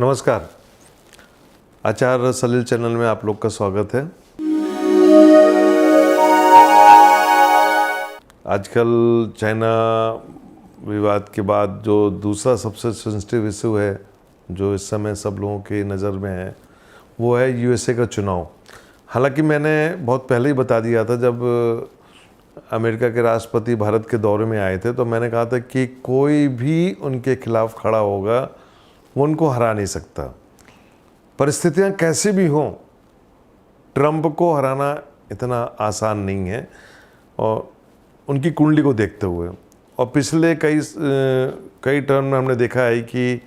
नमस्कार। आचार्य सलील चैनल में आप लोग का स्वागत है। आजकल चाइना विवाद के बाद जो दूसरा सबसे सेंसिटिव इशू है जो इस समय सब लोगों की नज़र में है वो है यूएसए का चुनाव। हालांकि मैंने बहुत पहले ही बता दिया था, जब अमेरिका के राष्ट्रपति भारत के दौरे में आए थे तो मैंने कहा था कि कोई भी उनके खिलाफ खड़ा होगा वो उनको हरा नहीं सकता। परिस्थितियां कैसी भी हों, ट्रंप को हराना इतना आसान नहीं है और उनकी कुंडली को देखते हुए। और पिछले कई टर्म में हमने देखा है कि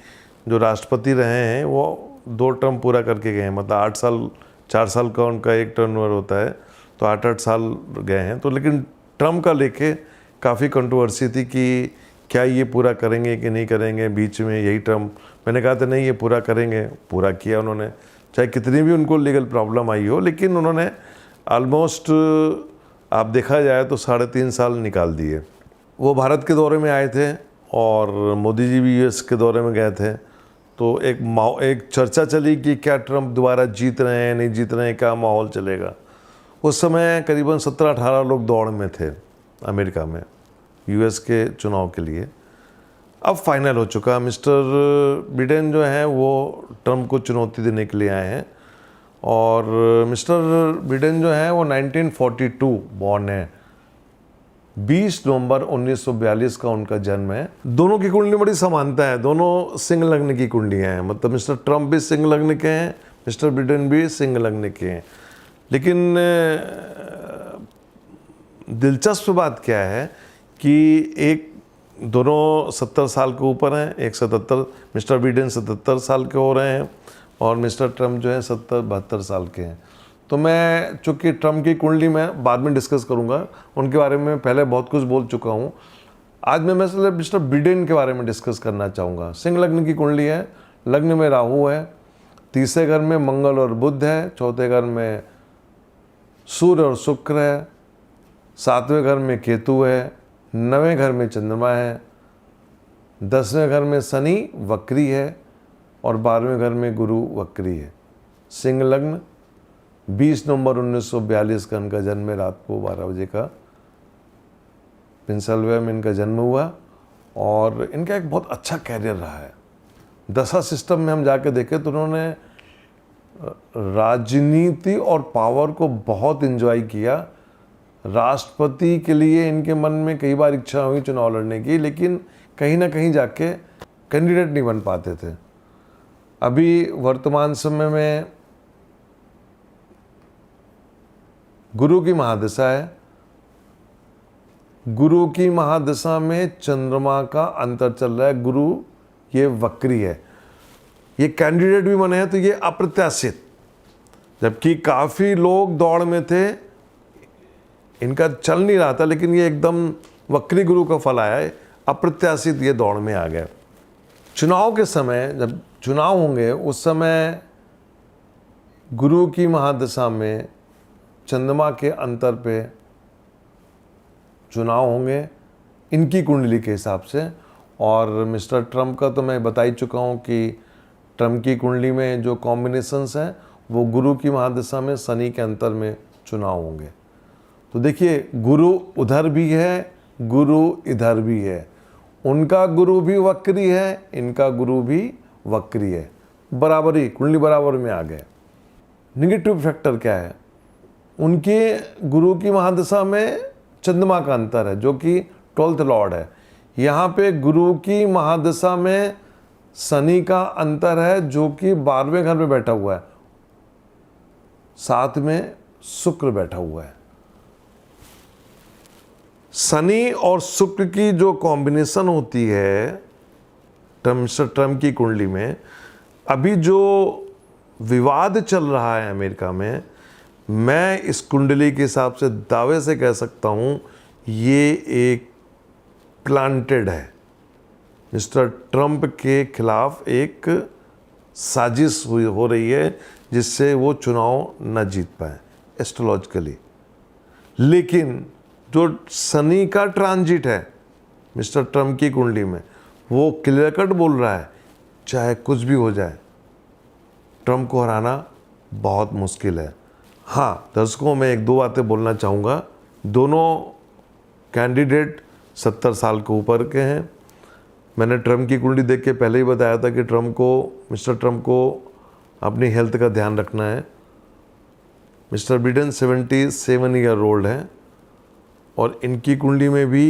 जो राष्ट्रपति रहे हैं वो 2 टर्म पूरा करके गए हैं। मतलब 8 साल 4 साल का उनका एक टर्नओवर होता है, तो 8-8 साल गए हैं। तो लेकिन ट्रंप का लेके काफ़ी कंट्रोवर्सी थी कि क्या ये पूरा करेंगे कि नहीं करेंगे। बीच में यही टर्म मैंने कहा था नहीं ये पूरा करेंगे, पूरा किया उन्होंने, चाहे कितनी भी उनको लीगल प्रॉब्लम आई हो। लेकिन उन्होंने ऑलमोस्ट आप देखा जाए तो 3.5 साल निकाल दिए। वो भारत के दौरे में आए थे और मोदी जी भी यूएस के दौरे में गए थे। तो एक चर्चा चली कि क्या ट्रंप दोबारा जीत रहे हैं, नहीं जीत रहे हैं, क्या माहौल चलेगा। उस समय करीबन 17-18 लोग दौड़ में थे अमेरिका में यूएस के चुनाव के लिए। अब फाइनल हो चुका। मिस्टर बिडेन जो हैं वो ट्रंप को चुनौती देने के लिए आए हैं और मिस्टर बिडेन जो हैं वो 1942 बॉर्न है। 20 नवंबर 1942 का उनका जन्म है। दोनों की कुंडली बड़ी समानता है, दोनों सिंह लग्न की कुंडलियाँ हैं। मतलब मिस्टर ट्रंप भी सिंह लग्न के हैं, मिस्टर बिडेन भी सिंह लग्न के हैं। लेकिन दिलचस्प बात क्या है कि दोनों 70 साल के ऊपर हैं। एक 77, मिस्टर बिडेन 77 साल के हो रहे हैं और मिस्टर ट्रंप जो है 70-72 साल के हैं। तो मैं चूँकि ट्रंप की कुंडली में बाद में डिस्कस करूँगा, उनके बारे में पहले बहुत कुछ बोल चुका हूँ। आज मैं मिस्टर बिडेन के बारे में डिस्कस करना चाहूँगा। सिंह लग्न की कुंडली है, लग्न में राहु है, तीसरे घर में मंगल और बुध है, चौथे घर में सूर्य और शुक्र है, 7वें घर में केतु है, 9वें घर में चंद्रमा है, 10वें घर में शनि वक्री है और 12वें घर में गुरु वक्री है। सिंह लग्न, 20 नवंबर 1942 का इनका जन्म है। रात को 12 बजे का पेंसिल्वेनिया में इनका जन्म हुआ और इनका एक बहुत अच्छा कैरियर रहा है। दशा सिस्टम में हम जाके देखें तो उन्होंने राजनीति और पावर को बहुत एंजॉय किया। राष्ट्रपति के लिए इनके मन में कई बार इच्छा हुई चुनाव लड़ने की, लेकिन कहीं ना कहीं जाके कैंडिडेट नहीं बन पाते थे। अभी वर्तमान समय में गुरु की महादशा है। गुरु की महादशा में चंद्रमा का अंतर चल रहा है। गुरु ये वक्री है। ये कैंडिडेट भी बने हैं तो ये अप्रत्याशित, जबकि काफ़ी लोग दौड़ में थे, इनका चल नहीं रहा था, लेकिन ये एकदम वक्री गुरु का फल आया है, अप्रत्याशित ये दौड़ में आ गए। चुनाव के समय जब चुनाव होंगे उस समय गुरु की महादशा में चंद्रमा के अंतर पे चुनाव होंगे इनकी कुंडली के हिसाब से। और मिस्टर ट्रंप का तो मैं बता ही चुका हूँ कि ट्रंप की कुंडली में जो कॉम्बिनेशंस हैं वो गुरु की महादशा में शनि के अंतर में चुनाव होंगे। तो देखिए, गुरु उधर भी है, गुरु इधर भी है। उनका गुरु भी वक्री है, इनका गुरु भी वक्री है। बराबरी, कुंडली बराबर में आ गए। निगेटिव फैक्टर क्या है? उनके गुरु की महादशा में चंद्रमा का अंतर है जो कि 12th लॉर्ड है। यहाँ पे गुरु की महादशा में शनि का अंतर है जो कि 12वें घर में बैठा हुआ है, साथ में शुक्र बैठा हुआ है। शनि और शुक्र की जो कॉम्बिनेशन होती है मिस्टर ट्रंप की कुंडली में, अभी जो विवाद चल रहा है अमेरिका में, मैं इस कुंडली के हिसाब से दावे से कह सकता हूँ ये एक प्लांटेड है। मिस्टर ट्रंप के खिलाफ एक साजिश हो रही है जिससे वो चुनाव न जीत पाए एस्ट्रोलॉजिकली। लेकिन जो शनि का ट्रांजिट है मिस्टर ट्रंप की कुंडली में, वो क्लियर कट बोल रहा है चाहे कुछ भी हो जाए ट्रम्प को हराना बहुत मुश्किल है। हाँ दर्शकों, मैं एक दो बातें बोलना चाहूँगा। दोनों कैंडिडेट 70 साल के ऊपर के हैं। मैंने ट्रम्प की कुंडली देख के पहले ही बताया था कि मिस्टर ट्रम्प को अपनी हेल्थ का ध्यान रखना है। मिस्टर बिडेन 77 ईयर ओल्ड हैं और इनकी कुंडली में भी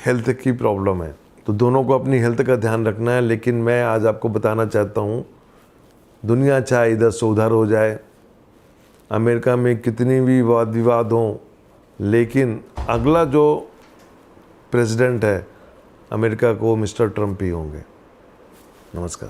हेल्थ की प्रॉब्लम है, तो दोनों को अपनी हेल्थ का ध्यान रखना है। लेकिन मैं आज आपको बताना चाहता हूँ, दुनिया चाहे इधर से उधर हो जाए, अमेरिका में कितनी भी वाद विवाद हों, लेकिन अगला जो प्रेसिडेंट है अमेरिका को मिस्टर ट्रम्प ही होंगे। नमस्कार।